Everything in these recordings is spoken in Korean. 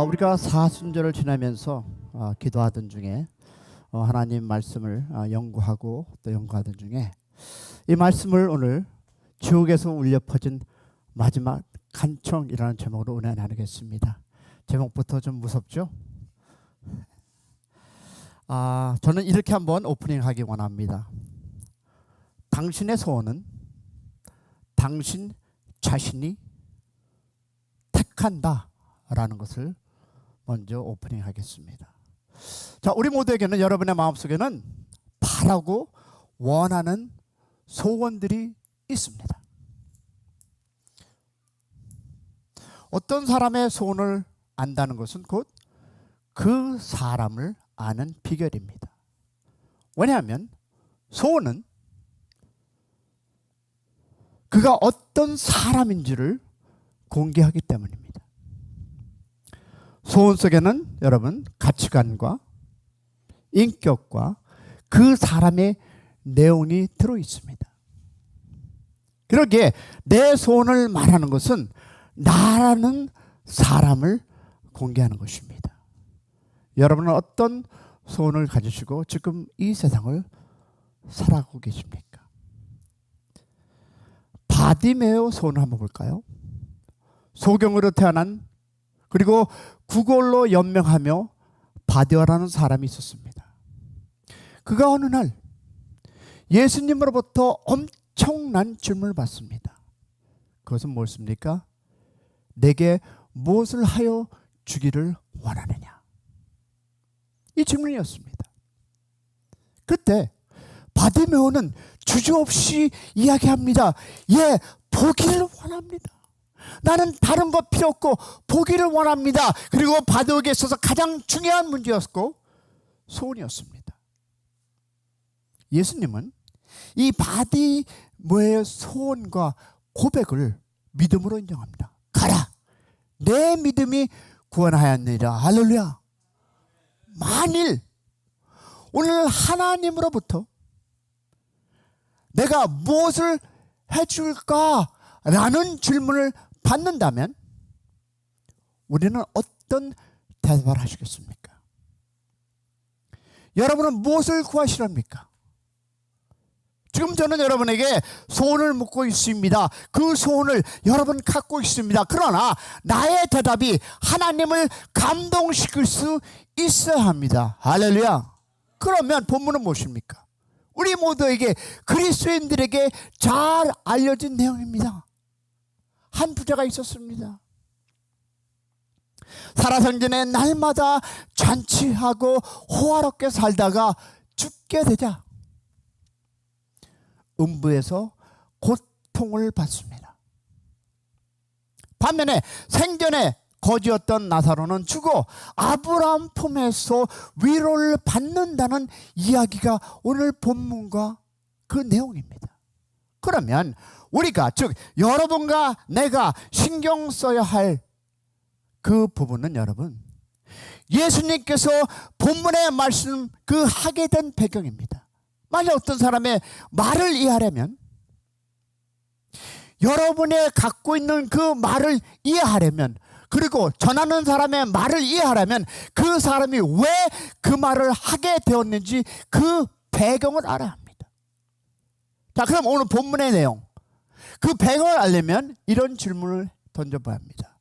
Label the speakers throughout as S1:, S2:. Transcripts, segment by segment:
S1: 우리가 사순절을 지나면서 기도하던 중에 하나님 말씀을 연구하고 또 연구하던 중에 이 말씀을 오늘 지옥에서 울려 퍼진 마지막 간청이라는 제목으로 은혜 나누겠습니다. 제목부터 좀 무섭죠? 저는 이렇게 한번 오프닝하기 원합니다. 당신의 소원은 당신 자신이 택한다 라는 것을 먼저 오프닝 하겠습니다. 자, 우리 모두에게는, 여러분의 마음속에는 바라고 원하는 소원들이 있습니다. 어떤 사람의 소원을 안다는 것은 곧 그 사람을 아는 비결입니다. 왜냐하면 소원은 그가 어떤 사람인지를 공개하기 때문입니다. 소원 속에는 여러분 가치관과 인격과 그 사람의 내용이 들어 있습니다. 그러기에 내 소원을 말하는 것은 나라는 사람을 공개하는 것입니다. 여러분은 어떤 소원을 가지시고 지금 이 세상을 살아가고 계십니까? 바디메오 소원을 한번 볼까요? 소경으로 태어난, 그리고 구걸로 연명하며 바디오라는 사람이 있었습니다. 그가 어느 날 예수님으로부터 엄청난 질문을 받습니다. 그것은 무엇입니까? 내게 무엇을 하여 주기를 원하느냐? 이 질문이었습니다. 그때 바디메오는 주저없이 이야기합니다. 예, 보기를 원합니다. 나는 다른 것 필요 없고 보기를 원합니다. 그리고 바디오에게 있어서 가장 중요한 문제였고 소원이었습니다. 예수님은 이 바디메오의 소원과 고백을 믿음으로 인정합니다. 가라, 내 믿음이 구원하였느니라. 할렐루야. 만일 오늘 하나님으로부터 내가 무엇을 해줄까라는 질문을 받는다면 우리는 어떤 대답을 하시겠습니까? 여러분은 무엇을 구하시렵니까? 지금 저는 여러분에게 소원을 묻고 있습니다. 그 소원을 여러분 갖고 있습니다. 그러나 나의 대답이 하나님을 감동시킬 수 있어야 합니다. 할렐루야. 그러면 본문은 무엇입니까? 우리 모두에게, 그리스도인들에게 잘 알려진 내용입니다. 한 부자가 있었습니다. 살아생전에 날마다 잔치하고 호화롭게 살다가 죽게 되자 음부에서 고통을 받습니다. 반면에 생전에 거지였던 나사로는 죽어 아브라함 품에서 위로를 받는다는 이야기가 오늘 본문과 그 내용입니다. 그러면 우리가, 즉 여러분과 내가 신경 써야 할 그 부분은, 여러분, 예수님께서 본문의 말씀 그 하게 된 배경입니다. 만약 어떤 사람의 말을 이해하려면, 여러분의 갖고 있는 그 말을 이해하려면, 그리고 전하는 사람의 말을 이해하려면 그 사람이 왜 그 말을 하게 되었는지 그 배경을 알아야 합니다. 자, 그럼 오늘 본문의 내용, 그 배경을 알려면 이런 질문을 던져봐야 합니다.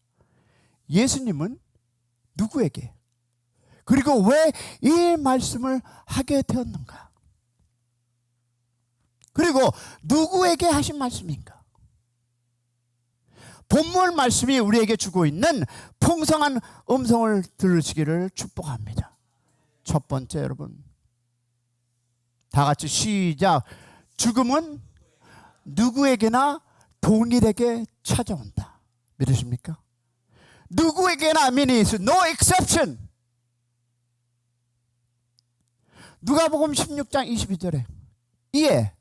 S1: 예수님은 누구에게, 그리고 왜 이 말씀을 하게 되었는가? 그리고 누구에게 하신 말씀인가? 본문 말씀이 우리에게 주고 있는 풍성한 음성을 들으시기를 축복합니다. 첫 번째, 여러분, 다 같이 시작. 죽음은 누구에게나 동일하게 찾아온다. 믿으십니까? 누구에게나, means no exception. 누가복음 16장 22절에 이에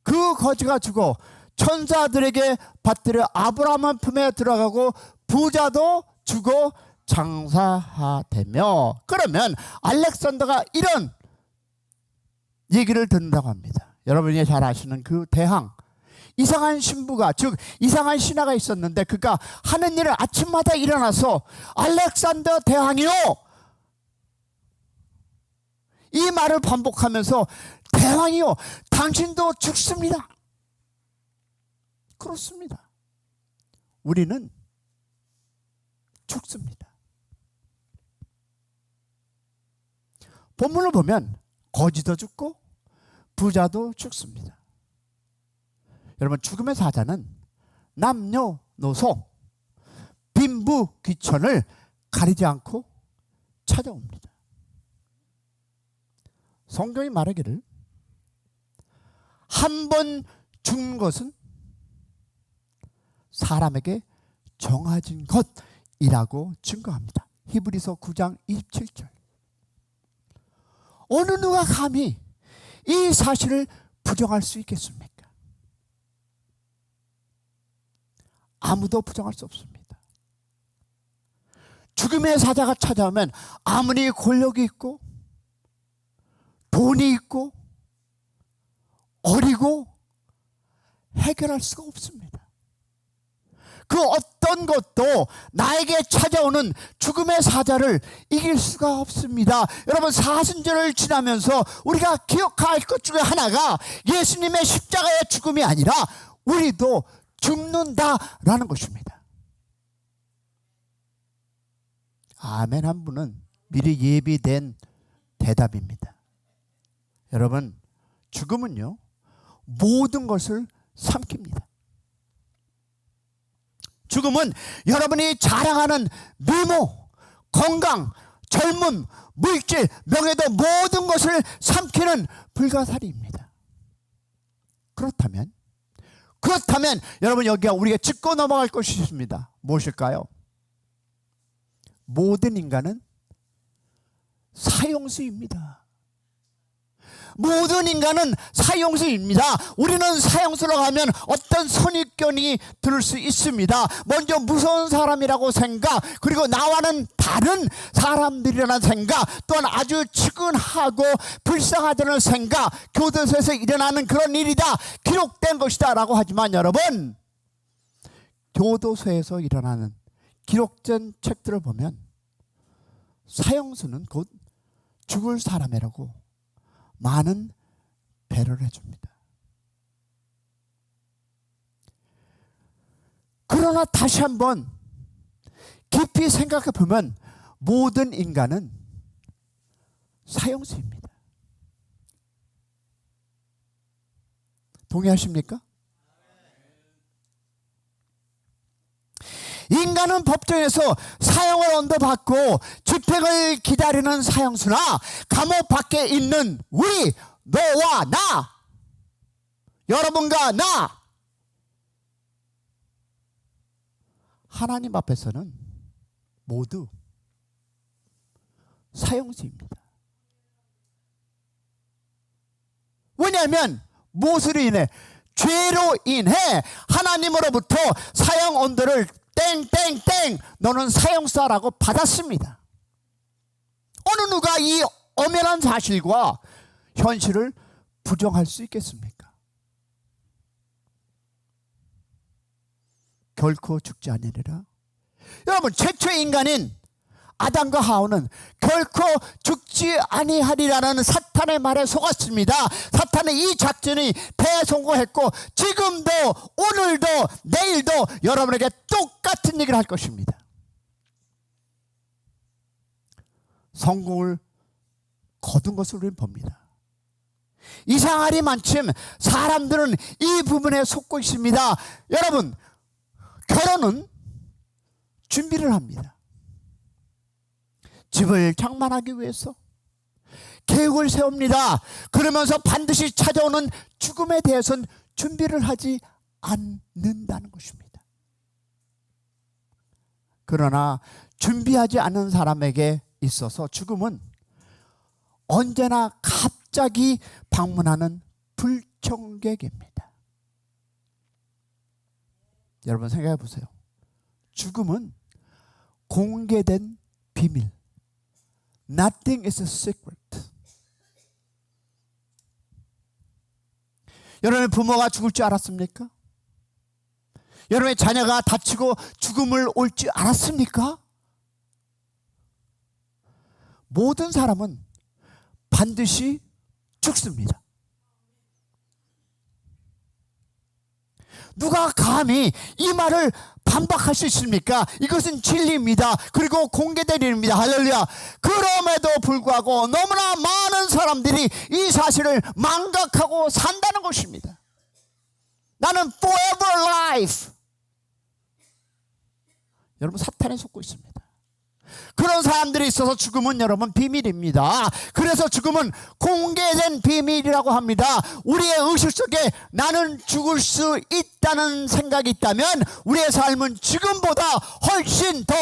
S1: 그 거지가 죽어 천사들에게 받들어 아브라함 품에 들어가고 부자도 죽어 장사하되며. 그러면 알렉산더가 이런 얘기를 듣는다고 합니다. 여러분이 잘 아시는 그 대항, 이상한 신부가, 즉 이상한 신하가 있었는데 그가 하는 일을 아침마다 일어나서 알렉산더 대왕이요, 이 말을 반복하면서 대왕이요, 당신도 죽습니다. 그렇습니다. 우리는 죽습니다. 본문을 보면 거지도 죽고 부자도 죽습니다. 여러분, 죽음의 사자는 남녀노소 빈부귀천을 가리지 않고 찾아옵니다. 성경이 말하기를 한 번 죽는 것은 사람에게 정해진 것이라고 증거합니다. 히브리서 9장 27절. 어느 누가 감히 이 사실을 부정할 수 있겠습니까? 아무도 부정할 수 없습니다. 죽음의 사자가 찾아오면 아무리 권력이 있고 돈이 있고 어리고 해결할 수가 없습니다. 그 어떤 것도 나에게 찾아오는 죽음의 사자를 이길 수가 없습니다. 여러분, 사순절을 지나면서 우리가 기억할 것 중에 하나가 예수님의 십자가의 죽음이 아니라 우리도 죽는다라는 것입니다. 아멘 한 분은 미리 예비된 대답입니다. 여러분, 죽음은요, 모든 것을 삼킵니다. 죽음은 여러분이 자랑하는 미모, 건강, 젊음, 물질, 명예도 모든 것을 삼키는 불가사리입니다. 그렇다면 여러분, 여기가 우리가 짚고 넘어갈 것이 있습니다. 무엇일까요? 모든 인간은 사형수입니다. 모든 인간은 사형수입니다. 우리는 사형수로 가면 어떤 선입견이 들 수 있습니다. 먼저 무서운 사람이라고 생각, 그리고 나와는 다른 사람들이라는 생각, 또한 아주 측은하고 불쌍하다는 생각, 교도소에서 일어나는 그런 일이다, 기록된 것이다 라고 하지만 여러분, 교도소에서 일어나는 기록된 책들을 보면 사형수는 곧 죽을 사람이라고 많은 배려를 해줍니다. 그러나 다시 한번 깊이 생각해 보면 모든 인간은 사형수입니다. 동의하십니까? 인간은 법정에서 사형을 언도받고 집행을 기다리는 사형수나 감옥 밖에 있는 우리, 너와 나, 여러분과 나, 하나님 앞에서는 모두 사형수입니다. 왜냐하면 무엇으로 인해? 죄로 인해 하나님으로부터 사형 언도를 땡땡땡 너는 사형수라고 받았습니다. 어느 누가 이 엄연한 사실과 현실을 부정할 수 있겠습니까? 결코 죽지 아니리라. 여러분, 최초의 인간인 아담과 하와는 결코 죽지 아니하리라는 사탄의 말에 속았습니다. 사탄의 이 작전이 대성공했고 지금도 오늘도 내일도 여러분에게 똑같은 얘기를 할 것입니다. 성공을 거둔 것을 우리는 봅니다. 이상하리 만큼 사람들은 이 부분에 속고 있습니다. 여러분, 결혼은 준비를 합니다. 집을 장만하기 위해서 계획을 세웁니다. 그러면서 반드시 찾아오는 죽음에 대해서는 준비를 하지 않는다는 것입니다. 그러나 준비하지 않은 사람에게 있어서 죽음은 언제나 갑자기 방문하는 불청객입니다. 여러분 생각해 보세요. 죽음은 공개된 비밀. Nothing is a secret. 여러분, 부모가 죽을 줄 알았습니까? 여러분의 자녀가 다치고 죽음을 옳지 않았습니까? 모든 사람은 반드시 죽습니다. 누가 감히 이 말을 반박할 수 있습니까? 이것은 진리입니다. 그리고 공개된 일입니다. 할렐루야. 그럼에도 불구하고 너무나 많은 사람들이 이 사실을 망각하고 산다는 것입니다. 나는 forever life. 여러분, 사탄에 속고 있습니다. 그런 사람들이 있어서 죽음은 여러분 비밀입니다. 그래서 죽음은 공개된 비밀이라고 합니다. 우리의 의식 속에 나는 죽을 수 있다는 생각이 있다면 우리의 삶은 지금보다 훨씬 더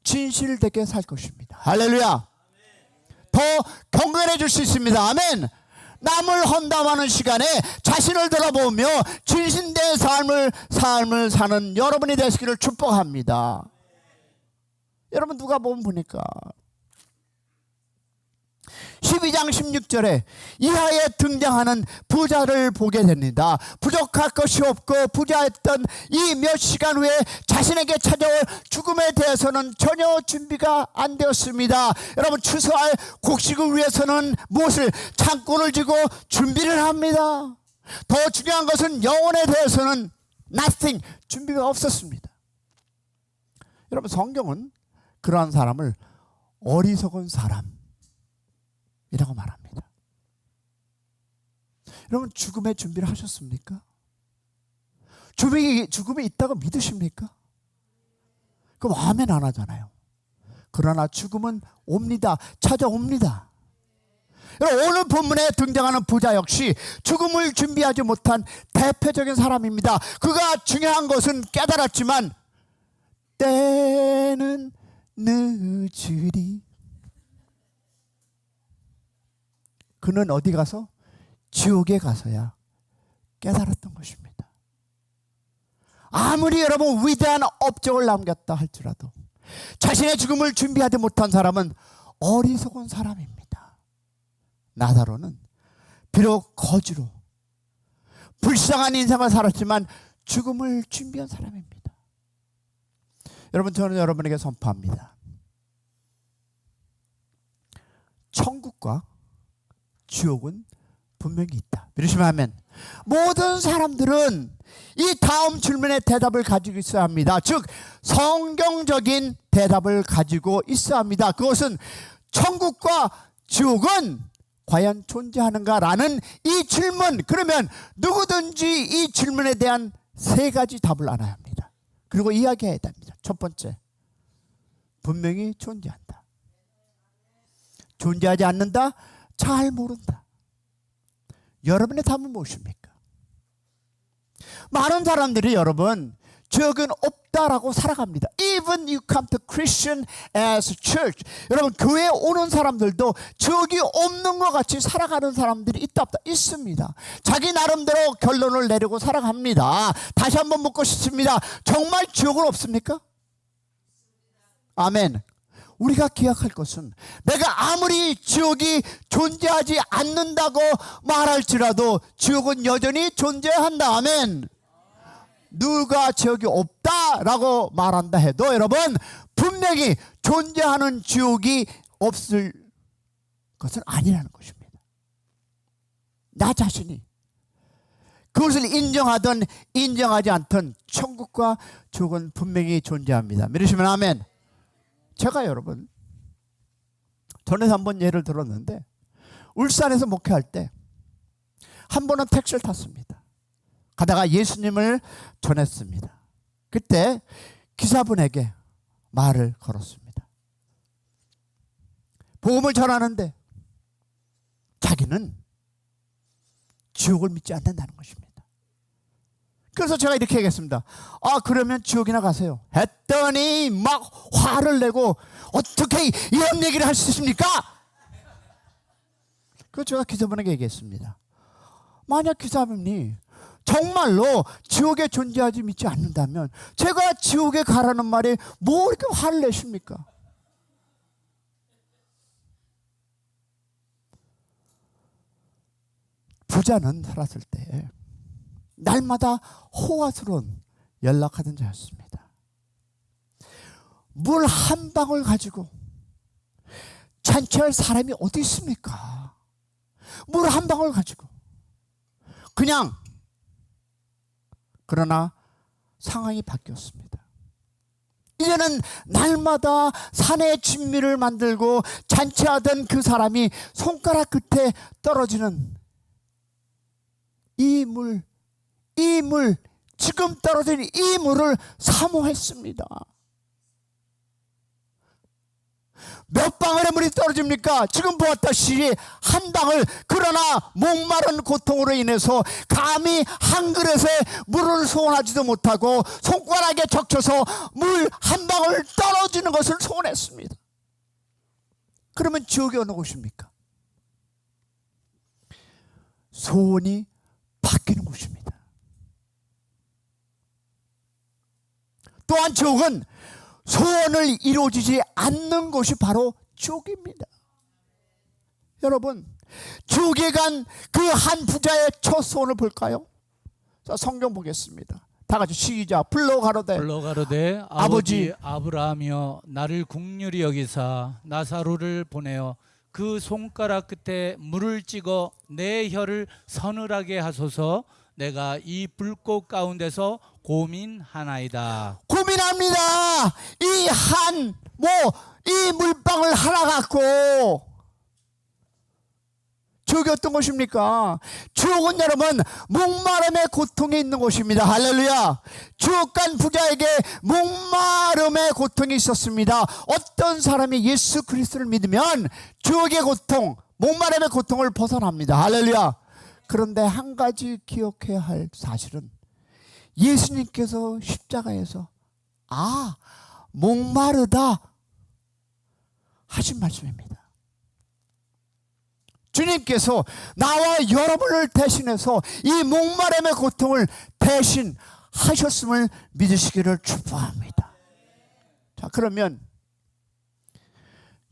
S1: 진실되게 살 것입니다. 할렐루야. 더 경건해질 수 있습니다. 아멘. 남을 헌담하는 시간에 자신을 돌아보며 진실된 삶을 사는 여러분이 되시기를 축복합니다. 여러분, 누가 보니까 12장 16절에 이하에 등장하는 부자를 보게 됩니다. 부족할 것이 없고 부자였던 이 몇 시간 후에 자신에게 찾아올 죽음에 대해서는 전혀 준비가 안 되었습니다. 여러분, 추수할 곡식을 위해서는 무엇을 창고를 지고 준비를 합니다. 더 중요한 것은 영혼에 대해서는 nothing, 준비가 없었습니다. 여러분, 성경은 그러한 사람을 어리석은 사람이라고 말합니다. 여러분, 죽음의 준비를 하셨습니까? 죽음이 있다고 믿으십니까? 그럼 아멘 안 하잖아요. 그러나 죽음은 옵니다. 찾아옵니다. 여러분, 오늘 본문에 등장하는 부자 역시 죽음을 준비하지 못한 대표적인 사람입니다. 그가 중요한 것은 깨달았지만 때는 늦으리. 그는 어디 가서? 지옥에 가서야 깨달았던 것입니다. 아무리 여러분 위대한 업적을 남겼다 할지라도 자신의 죽음을 준비하지 못한 사람은 어리석은 사람입니다. 나사로는 비록 거지로 불쌍한 인생을 살았지만 죽음을 준비한 사람입니다. 여러분, 저는 여러분에게 선포합니다. 천국과 지옥은 분명히 있다. 믿으시면 아멘. 모든 사람들은 이 다음 질문의 대답을 가지고 있어야 합니다. 즉, 성경적인 대답을 가지고 있어야 합니다. 그것은 천국과 지옥은 과연 존재하는가라는 이 질문. 그러면 누구든지 이 질문에 대한 세 가지 답을 알아야 합니다. 그리고 이야기해야 됩니다. 첫 번째, 분명히 존재한다. 존재하지 않는다? 잘 모른다. 여러분의 답은 무엇입니까? 많은 사람들이 여러분 지옥은 없다라고 살아갑니다. Even you come to Christian as church. 여러분, 교회에 오는 사람들도 지옥이 없는 것 같이 살아가는 사람들이 있다 없다? 있습니다. 자기 나름대로 결론을 내리고 살아갑니다. 다시 한번 묻고 싶습니다. 정말 지옥은 없습니까? 아멘. 우리가 기억할 것은 내가 아무리 지옥이 존재하지 않는다고 말할지라도 지옥은 여전히 존재한다. 아멘. 누가 지옥이 없다라고 말한다 해도 여러분 분명히 존재하는 지옥이 없을 것은 아니라는 것입니다. 나 자신이 그것을 인정하든 인정하지 않든 천국과 지옥은 분명히 존재합니다. 믿으시면 아멘. 제가 여러분 전에도 한번 예를 들었는데 울산에서 목회할 때 한 번은 택시를 탔습니다. 가다가 예수님을 전했습니다. 그때 기사분에게 말을 걸었습니다. 복음을 전하는데 자기는 지옥을 믿지 않는다는 것입니다. 그래서 제가 이렇게 얘기했습니다. 아, 그러면 지옥이나 가세요 했더니 막 화를 내고 어떻게 이런 얘기를 할 수 있습니까? 그래서 제가 기사분에게 얘기했습니다. 만약 기사분이 정말로 지옥에 존재하지 믿지 않는다면 제가 지옥에 가라는 말에 뭐 이렇게 화를 내십니까? 부자는 살았을 때 날마다 호화스러운 연락하던 자였습니다. 물 한 방울 가지고 잔치할 사람이 어디 있습니까? 물 한 방울 가지고 그냥. 그러나 상황이 바뀌었습니다. 이제는 날마다 산에 진미를 만들고 잔치하던 그 사람이 손가락 끝에 떨어지는 이 물, 지금 떨어지는 이 물을 사모했습니다. 몇 방울의 물이 떨어집니까? 지금 보았다시피 한 방울. 그러나 목마른 고통으로 인해서 감히 한 그릇에 물을 소원하지도 못하고 손가락에 적셔서 물 한 방울 떨어지는 것을 소원했습니다. 그러면 지옥이 어느 곳입니까? 소원이 바뀌는 곳입니다. 또한 지옥은 소원을 이루어지지 않는 곳이 바로 지옥입니다. 여러분, 지옥에 간 그 한 부자의 첫 소원을 볼까요? 자, 성경 보겠습니다. 다 같이 시작. 불러 가로되
S2: 아버지 아브라함이여 나를 긍휼히 여기사 나사로를 보내어 그 손가락 끝에 물을 찍어 내 혀를 서늘하게 하소서. 내가 이 불꽃 가운데서 고민하나이다.
S1: 고민합니다. 이 물방울 하나 갖고 지옥이 어떤 곳입니까? 지옥은 여러분 목마름의 고통이 있는 곳입니다. 할렐루야. 지옥 간 부자에게 목마름의 고통이 있었습니다. 어떤 사람이 예수 그리스도를 믿으면 지옥의 고통, 목마름의 고통을 벗어납니다. 할렐루야. 그런데 한 가지 기억해야 할 사실은 예수님께서 십자가에서 목마르다 하신 말씀입니다. 주님께서 나와 여러분을 대신해서 이 목마름의 고통을 대신하셨음을 믿으시기를 축복합니다. 자, 그러면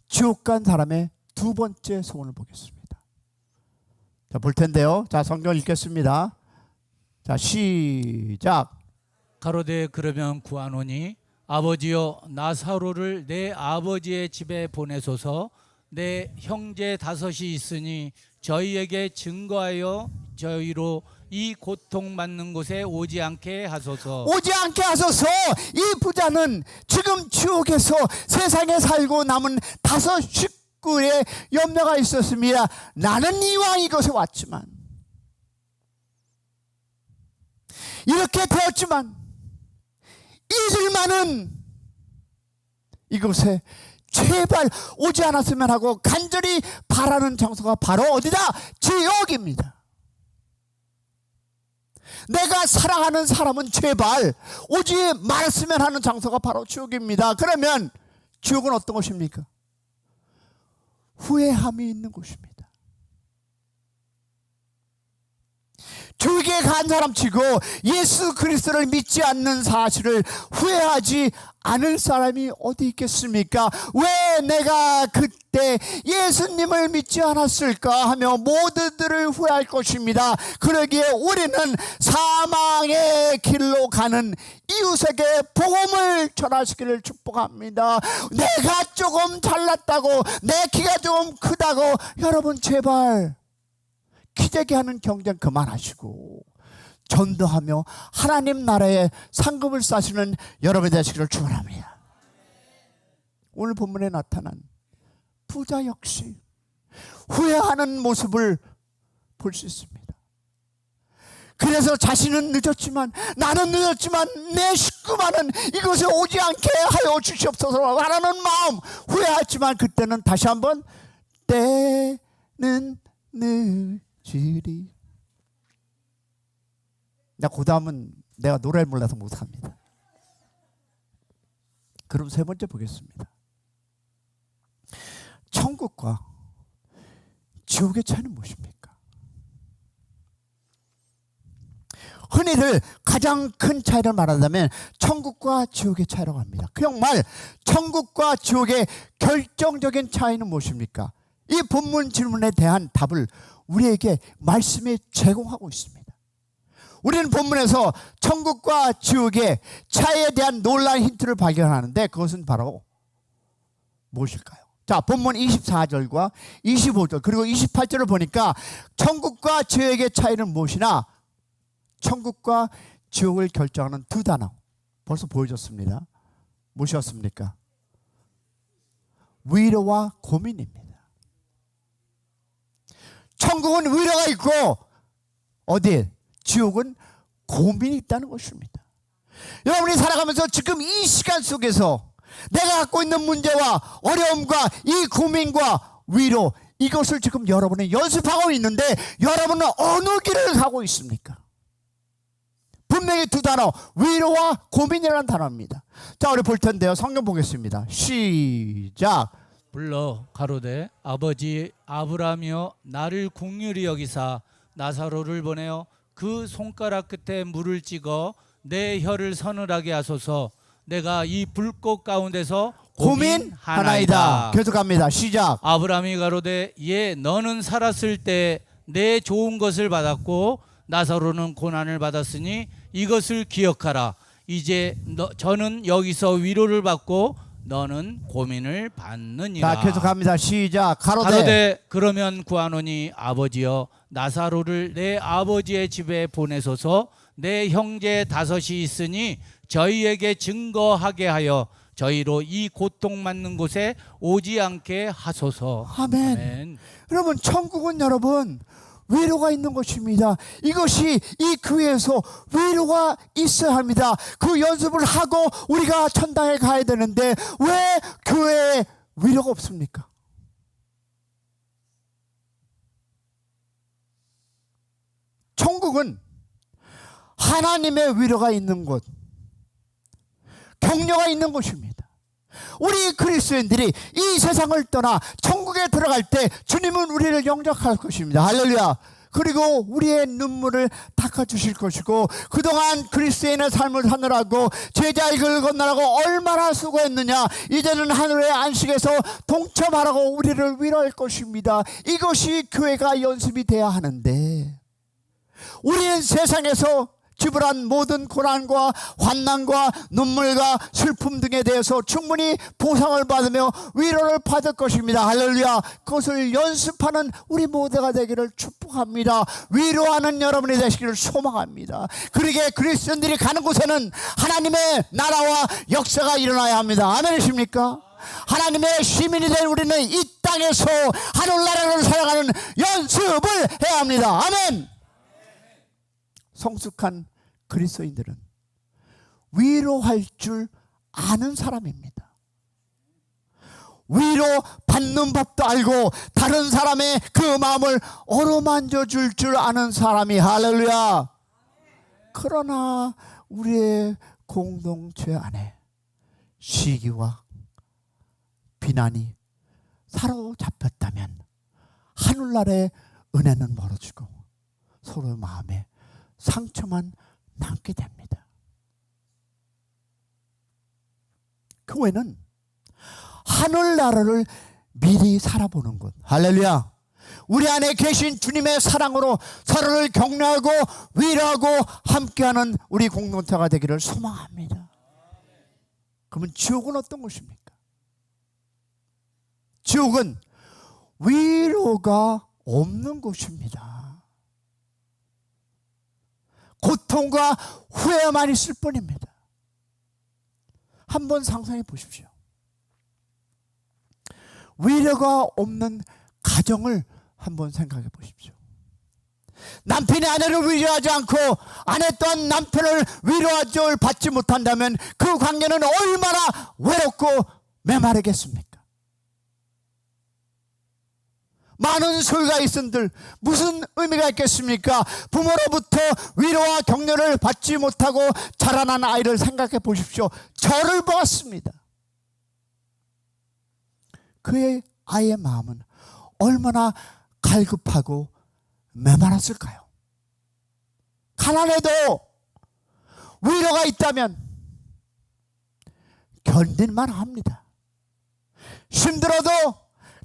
S1: 지옥 간 사람의 두 번째 소원을 보겠습니다. 자, 볼 텐데요. 자, 성경 읽겠습니다. 자, 시작.
S2: 가로되 그러면 구하노니 아버지여 나사로를 내 아버지의 집에 보내소서. 내 형제 5이 있으니 저희에게 증거하여 저희로 이 고통받는 곳에 오지 않게 하소서.
S1: 오지 않게 하소서. 이 부자는 지금 지옥에서 세상에 살고 남은 5 식구의 염려가 있었습니다. 나는 이왕 이곳에 왔지만, 이렇게 되었지만 잊을만은 이곳에 제발 오지 않았으면 하고 간절히 바라는 장소가 바로 어디다? 지옥입니다. 내가 사랑하는 사람은 제발 오지 말았으면 하는 장소가 바로 지옥입니다. 그러면 지옥은 어떤 곳입니까? 후회함이 있는 곳입니다. 지옥에 간 사람치고 예수 그리스도를 믿지 않는 사실을 후회하지 않을 사람이 어디 있겠습니까? 왜 내가 그때 예수님을 믿지 않았을까 하며 모두들을 후회할 것입니다. 그러기에 우리는 사망의 길로 가는 이웃에게 복음을 전하시기를 축복합니다. 내가 조금 잘났다고, 내 키가 조금 크다고, 여러분 제발 기대게 하는 경쟁 그만하시고 전도하며 하나님 나라에 상급을 쌓으시는 여러분이 되시기를 축원합니다. 오늘 본문에 나타난 부자 역시 후회하는 모습을 볼 수 있습니다. 그래서 자신은 늦었지만, 나는 늦었지만 내 식구만은 이곳에 오지 않게 하여 주시옵소서 하라는 마음, 후회하지만 그때는 다시 한번 때는 늦으리. 그 다음은 내가 노래를 몰라서 못합니다. 그럼 세 번째 보겠습니다. 천국과 지옥의 차이는 무엇입니까? 흔히들 가장 큰 차이를 말한다면 천국과 지옥의 차이라고 합니다. 그냥 말 천국과 지옥의 결정적인 차이는 무엇입니까? 이 본문 질문에 대한 답을 우리에게 말씀에 제공하고 있습니다. 우리는 본문에서 천국과 지옥의 차이에 대한 놀라운 힌트를 발견하는데 그것은 바로 무엇일까요? 자, 본문 24절과 25절 그리고 28절을 보니까 천국과 지옥의 차이는 무엇이나 천국과 지옥을 결정하는 두 단어 벌써 보여줬습니다. 무엇이었습니까? 위로와 고민입니다. 천국은 위로가 있고 어디? 지옥은 고민이 있다는 것입니다. 여러분이 살아가면서 지금 이 시간 속에서 내가 갖고 있는 문제와 어려움과 이 고민과 위로 이것을 지금 여러분이 연습하고 있는데 여러분은 어느 길을 가고 있습니까? 분명히 두 단어 위로와 고민이라는 단어입니다. 자, 우리 볼 텐데요. 성경 보겠습니다. 시작.
S2: 불러 가로되 아버지 아브라함이여 나를 긍휼히 여기사 나사로를 보내어 그 손가락 끝에 물을 찍어 내 혀를 서늘하게 하소서. 내가 이 불꽃 가운데서
S1: 고민하나이다. 계속합니다. 시작.
S2: 아브라함이 가로되 예 너는 살았을 때 내 좋은 것을 받았고 나사로는 고난을 받았으니 이것을 기억하라. 이제 저는 여기서 위로를 받고 너는 고민을 받느니라.
S1: 자, 계속합니다. 시작.
S2: 가로되 그러면 구하노니 아버지여 나사로를 내 아버지의 집에 보내소서. 내 형제 다섯이 있으니 저희에게 증거하게 하여 저희로 이 고통받는 곳에 오지 않게 하소서.
S1: 아멘.
S2: 아멘.
S1: 여러분, 천국은 여러분 위로가 있는 것입니다. 이것이 이 교회에서 위로가 있어야 합니다. 그 연습을 하고 우리가 천당에 가야 되는데 왜 교회에 위로가 없습니까? 천국은 하나님의 위로가 있는 곳, 격려가 있는 곳입니다. 우리 그리스도인들이 이 세상을 떠나 천국에 들어갈 때 주님은 우리를 영접할 것입니다. 할렐루야. 그리고 우리의 눈물을 닦아주실 것이고 그동안 그리스도인의 삶을 사느라고 제자의 길을 건너라고 얼마나 수고했느냐 이제는 하늘의 안식에서 동참하라고 우리를 위로할 것입니다. 이것이 교회가 연습이 돼야 하는데 우리는 세상에서 지불한 모든 고난과 환난과 눈물과 슬픔 등에 대해서 충분히 보상을 받으며 위로를 받을 것입니다. 할렐루야. 그것을 연습하는 우리 모두가 되기를 축복합니다. 위로하는 여러분이 되시기를 소망합니다. 그러기에 그리스도인들이 가는 곳에는 하나님의 나라와 역사가 일어나야 합니다. 아멘이십니까? 하나님의 시민이 된 우리는 이 땅에서 하늘나라를 살아가는 연습을 해야 합니다. 아멘. 성숙한 그리스도인들은 위로할 줄 아는 사람입니다. 위로 받는 법도 알고 다른 사람의 그 마음을 어루만져 줄 아는 사람이 할렐루야. 그러나 우리의 공동체 안에 시기와 비난이 사로잡혔다면 하늘나라의 은혜는 멀어지고 서로의 마음에 상처만 남게 됩니다. 교회는 하늘나라를 미리 살아보는 것. 할렐루야. 우리 안에 계신 주님의 사랑으로 서로를 격려하고 위로하고 함께하는 우리 공동체가 되기를 소망합니다. 그러면 지옥은 어떤 곳입니까? 지옥은 위로가 없는 곳입니다. 고통과 후회만 있을 뿐입니다. 한번 상상해 보십시오. 위로가 없는 가정을 한번 생각해 보십시오. 남편이 아내를 위로하지 않고 아내 또한 남편을 위로하지 받지 못한다면 그 관계는 얼마나 외롭고 메마르겠습니까? 많은 소유가 있은들 무슨 의미가 있겠습니까? 부모로부터 위로와 격려를 받지 못하고 자라난 아이를 생각해 보십시오. 저를 보았습니다. 그의 아이의 마음은 얼마나 갈급하고 메말랐을까요? 가난해도 위로가 있다면 견딜만 합니다. 힘들어도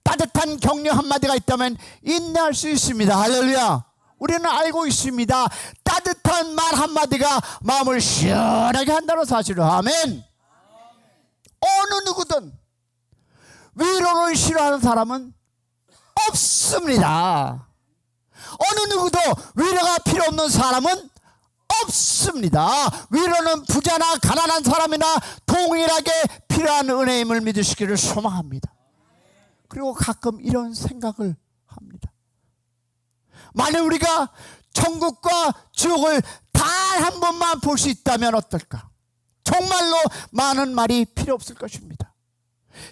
S1: 따뜻한 격려 한마디가 있다면 인내할 수 있습니다. 할렐루야. 우리는 알고 있습니다. 따뜻한 말 한마디가 마음을 시원하게 한다는 사실을. 아멘. 어느 누구든 위로를 싫어하는 사람은 없습니다. 어느 누구도 위로가 필요 없는 사람은 없습니다. 위로는 부자나 가난한 사람이나 동일하게 필요한 은혜임을 믿으시기를 소망합니다. 그리고 가끔 이런 생각을 합니다. 만약 우리가 천국과 지옥을 단 한 번만 볼 수 있다면 어떨까? 정말로 많은 말이 필요 없을 것입니다.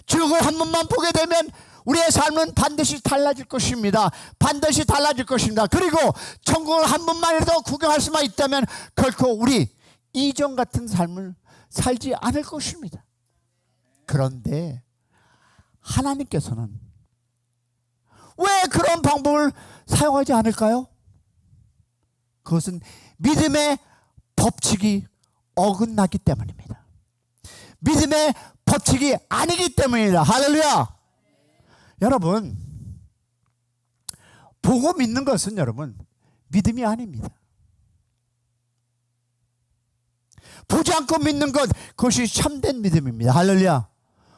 S1: 지옥을 한 번만 보게 되면 우리의 삶은 반드시 달라질 것입니다. 반드시 달라질 것입니다. 그리고 천국을 한 번만이라도 구경할 수만 있다면 결코 우리 이전 같은 삶을 살지 않을 것입니다. 그런데 하나님께서는 왜 그런 방법을 사용하지 않을까요? 그것은 믿음의 법칙이 어긋나기 때문입니다. 믿음의 법칙이 아니기 때문입니다. 할렐루야. 여러분, 보고 믿는 것은 여러분 믿음이 아닙니다. 보지 않고 믿는 것, 그것이 참된 믿음입니다. 할렐루야.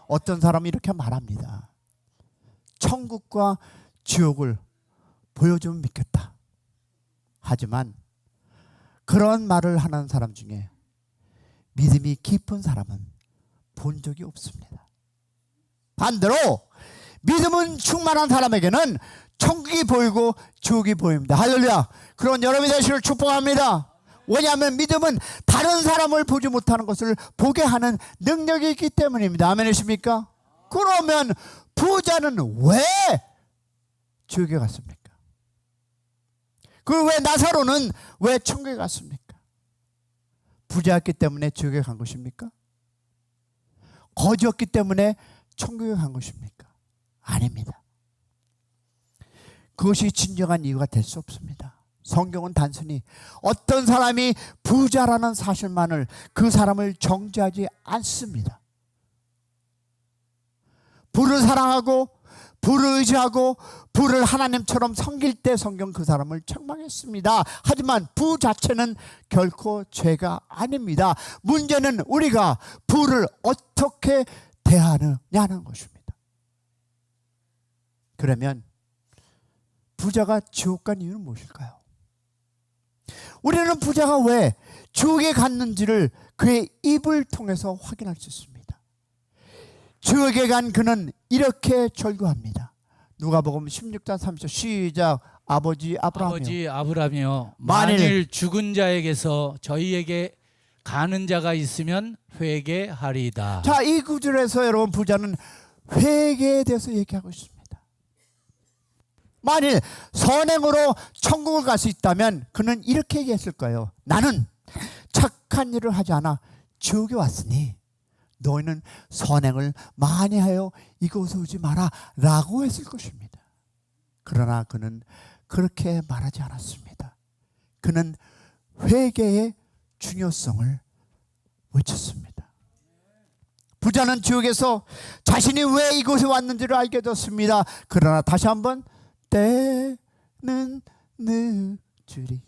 S1: 어떤 사람이 이렇게 말합니다. 천국과 지옥을 보여주면 믿겠다. 하지만 그런 말을 하는 사람 중에 믿음이 깊은 사람은 본 적이 없습니다. 반대로 믿음은 충만한 사람에게는 천국이 보이고 지옥이 보입니다. 할렐루야. 그런 여러분이 되시기를 축복합니다. 왜냐하면 믿음은 다른 사람을 보지 못하는 것을 보게 하는 능력이 있기 때문입니다. 아멘이십니까? 그러면 부자는 왜 지옥에 갔습니까? 그 왜 나사로는 왜 천국에 갔습니까? 부자였기 때문에 지옥에 간 것입니까? 거지였기 때문에 천국에 간 것입니까? 아닙니다. 그것이 진정한 이유가 될 수 없습니다. 성경은 단순히 어떤 사람이 부자라는 사실만을 그 사람을 정죄하지 않습니다. 부를 사랑하고 부를 의지하고 부를 하나님처럼 섬길 때 성경 그 사람을 책망했습니다. 하지만 부 자체는 결코 죄가 아닙니다. 문제는 우리가 부를 어떻게 대하느냐는 것입니다. 그러면 부자가 지옥 간 이유는 무엇일까요? 우리는 부자가 왜 지옥에 갔는지를 그의 입을 통해서 확인할 수 있습니다. 지옥에 간 그는 이렇게 절규합니다. 누가복음 16장 30절 시작. 아버지 아브라함이여
S2: 만일 죽은 자에게서 저희에게 가는 자가 있으면 회개하리이다.
S1: 자, 이 구절에서 여러분 부자는 회개에 대해서 얘기하고 있습니다. 만일 선행으로 천국을 갈 수 있다면 그는 이렇게 얘기했을 거예요. 나는 착한 일을 하지 않아 지옥에 왔으니 너희는 선행을 많이 하여 이곳에 오지 마라 라고 했을 것입니다. 그러나 그는 그렇게 말하지 않았습니다. 그는 회개의 중요성을 외쳤습니다. 부자는 지옥에서 자신이 왜 이곳에 왔는지를 알게 되었습니다. 그러나 다시 한번 때는 늦으리.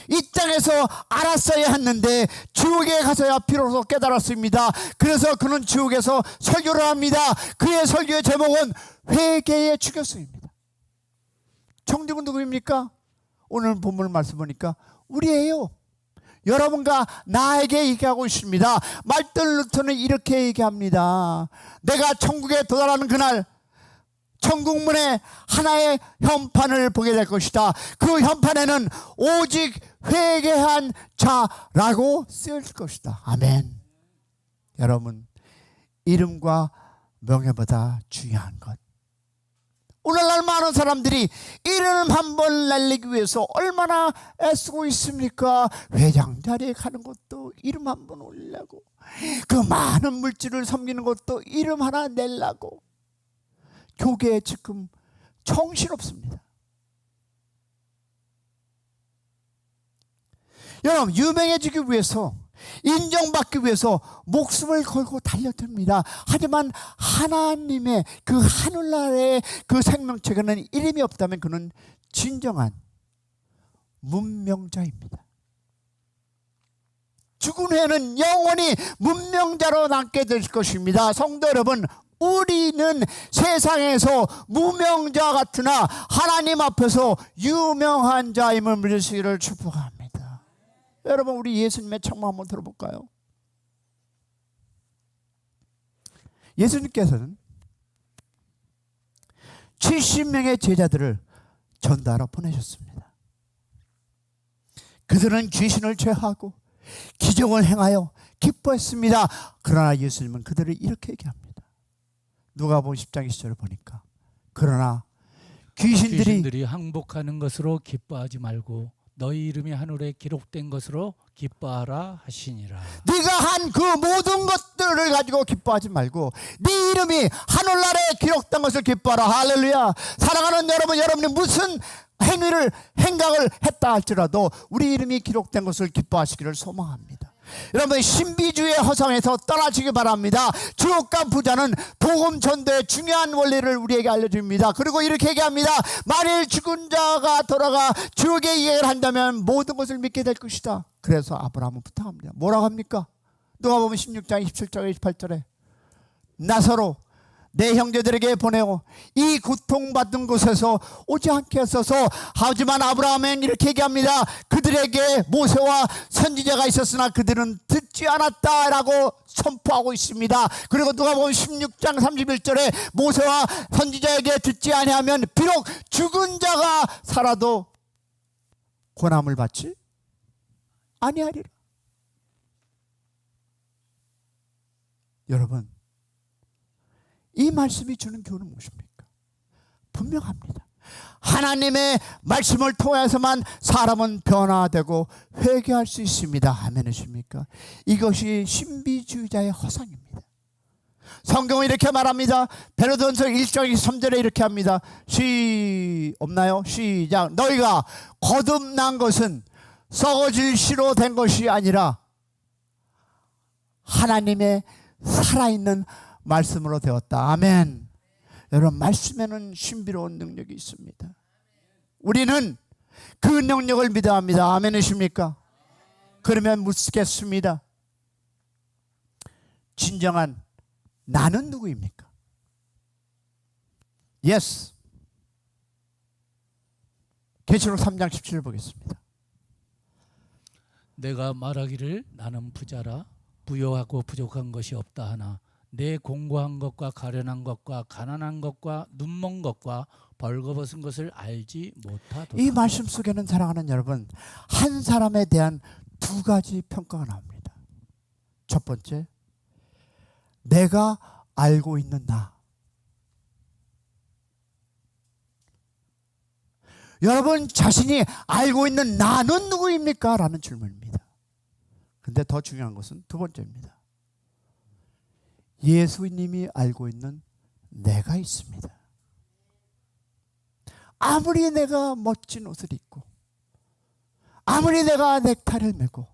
S1: 이 땅에서 알았어야 했는데 지옥에 가서야 비로소 깨달았습니다. 그래서 그는 지옥에서 설교를 합니다. 그의 설교의 제목은 회개의 중요성입니다. 청중은 누구입니까? 오늘 본문 말씀 보니까 우리예요. 여러분과 나에게 얘기하고 있습니다. 말들 루터는 이렇게 얘기합니다. 내가 천국에 도달하는 그날 천국문에 하나의 현판을 보게 될 것이다. 그 현판에는 오직 회개한 자라고 쓰일 것이다. 아멘. 여러분, 이름과 명예보다 중요한 것, 오늘날 많은 사람들이 이름 한 번 날리기 위해서 얼마나 애쓰고 있습니까? 회장 자리에 가는 것도 이름 한 번 올리려고, 그 많은 물질을 섬기는 것도 이름 하나 내려고. 교계에 지금 정신없습니다. 여러분, 유명해지기 위해서 인정받기 위해서 목숨을 걸고 달려듭니다. 하지만 하나님의 그 하늘나라의 그 생명체에는 이름이 없다면 그는 진정한 문명자입니다. 죽은 후에는 영원히 문명자로 남게 될 것입니다. 성도 여러분, 우리는 세상에서 무명자 같으나 하나님 앞에서 유명한 자임을 믿으시기를 축복합니다. 여러분, 우리 예수님의 청마 한번 들어볼까요? 예수님께서는 70명의 제자들을 전달하러 보내셨습니다. 그들은 귀신을 제하고 기적을 행하여 기뻐했습니다. 그러나 예수님은 그들을 이렇게 얘기합니다. 누가복음 10장 20절을 보니까 그러나 귀신들이
S2: 항복하는 것으로 기뻐하지 말고 너희 이름이 하늘에 기록된 것으로 기뻐하라 하시니라.
S1: 네가 한 그 모든 것들을 가지고 기뻐하지 말고 네 이름이 하늘나라에 기록된 것을 기뻐하라. 할렐루야. 사랑하는 여러분, 여러분이 무슨 행각을 했다 할지라도 우리 이름이 기록된 것을 기뻐하시기를 소망합니다. 여러분, 신비주의 허상에서 떠나시기 바랍니다. 지옥과 부자는 복음 전도의 중요한 원리를 우리에게 알려줍니다. 그리고 이렇게 얘기합니다. 만일 죽은 자가 돌아가 지옥에 이해를 한다면 모든 것을 믿게 될 것이다. 그래서 아브라함은 부탁합니다. 뭐라고 합니까? 누가복음 16장 27절 28절에 나사로 내 형제들에게 보내어 이 고통받은 곳에서 오지 않게 했어서. 하지만 아브라함은 이렇게 얘기합니다. 그들에게 모세와 선지자가 있었으나 그들은 듣지 않았다라고 선포하고 있습니다. 그리고 누가복음 16장 31절에 모세와 선지자에게 듣지 아니하면 비록 죽은 자가 살아도 고난을 받지 아니하리라. 여러분, 이 말씀이 주는 교훈은 무엇입니까? 분명합니다. 하나님의 말씀을 통해서만 사람은 변화되고 회개할 수 있습니다. 아멘이십니까? 이것이 신비주의자의 허상입니다. 성경은 이렇게 말합니다. 베드로전서 1장 3절에 이렇게 합니다. 없나요? 시작. 너희가 거듭난 것은 썩어질 씨로 된 것이 아니라 하나님의 살아있는 말씀으로 되었다. 아멘. 여러분, 말씀에는 신비로운 능력이 있습니다. 우리는 그 능력을 믿어야 합니다. 아멘이십니까? 그러면 묻겠습니다. 진정한 나는 누구입니까? Yes. 계시록 3장 17절 보겠습니다.
S2: 내가 말하기를 나는 부자라 부요하고 부족한 것이 없다 하나 내 공고한 것과 가련한 것과 가난한 것과 눈먼 것과 벌거벗은 것을 알지 못하도다.
S1: 이 말씀 속에는 사랑하는 여러분, 한 사람에 대한 두 가지 평가가 나옵니다. 첫 번째, 내가 알고 있는 나. 여러분 자신이 알고 있는 나는 누구입니까? 라는 질문입니다. 근데 더 중요한 것은 두 번째입니다. 예수님이 알고 있는 내가 있습니다. 아무리 내가 멋진 옷을 입고 아무리 내가 넥타이를 메고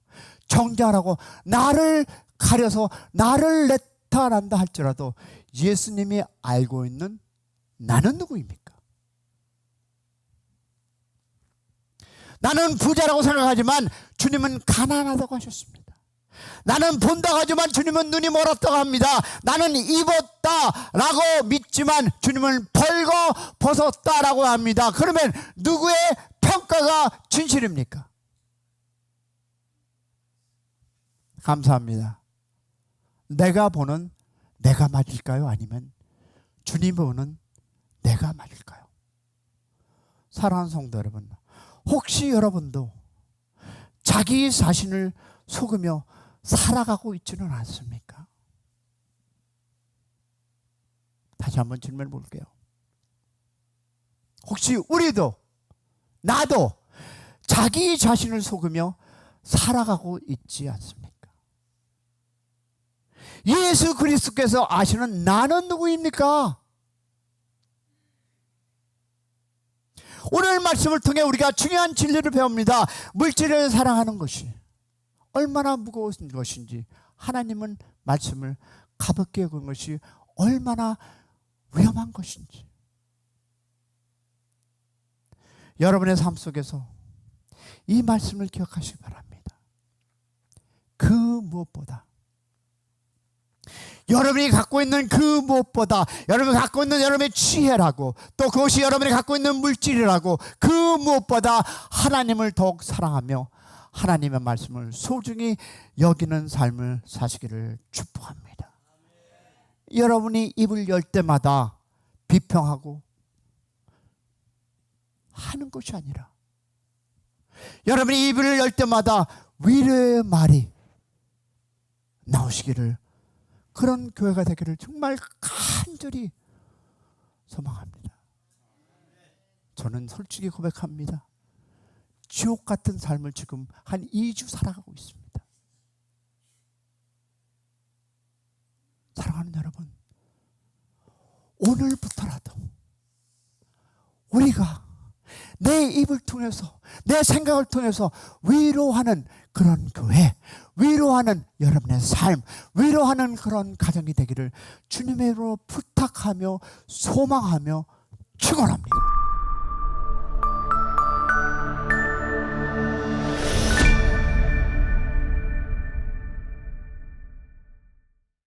S1: 정장하고 나를 가려서 나를 나타난다 할지라도 예수님이 알고 있는 나는 누구입니까? 나는 부자라고 생각하지만 주님은 가난하다고 하셨습니다. 나는 본다고 하지만 주님은 눈이 멀었다고 합니다. 나는 입었다라고 믿지만 주님은 벌거 벗었다라고 합니다. 그러면 누구의 평가가 진실입니까? 감사합니다. 내가 보는 내가 맞을까요? 아니면 주님 보는 내가 맞을까요? 사랑하는 성도 여러분, 혹시 여러분도 자기 자신을 속으며 살아가고 있지는 않습니까? 다시 한번 질문해 볼게요. 혹시 우리도 나도 자기 자신을 속으며 살아가고 있지 않습니까? 예수 그리스도께서 아시는 나는 누구입니까? 오늘 말씀을 통해 우리가 중요한 진리를 배웁니다. 물질을 사랑하는 것이 얼마나 무거운 것인지, 하나님은 말씀을 가볍게 여기는 것이 얼마나 위험한 것인지. 여러분의 삶 속에서 이 말씀을 기억하시기 바랍니다. 그 무엇보다, 여러분이 갖고 있는 그 무엇보다, 여러분이 갖고 있는 여러분의 지혜라고, 또 그것이 여러분이 갖고 있는 물질이라고, 그 무엇보다 하나님을 더욱 사랑하며 하나님의 말씀을 소중히 여기는 삶을 사시기를 축복합니다. 여러분이 입을 열 때마다 비평하고 하는 것이 아니라, 여러분이 입을 열 때마다 위로의 말이 나오시기를, 그런 교회가 되기를 정말 간절히 소망합니다. 저는 솔직히 고백합니다. 지옥 같은 삶을 지금 한 2주 살아가고 있습니다. 사랑하는 여러분, 오늘부터라도 우리가 내 입을 통해서, 내 생각을 통해서 위로하는 그런 교회, 위로하는 여러분의 삶, 위로하는 그런 가정이 되기를 주님의 이름으로 부탁하며 소망하며 축원합니다.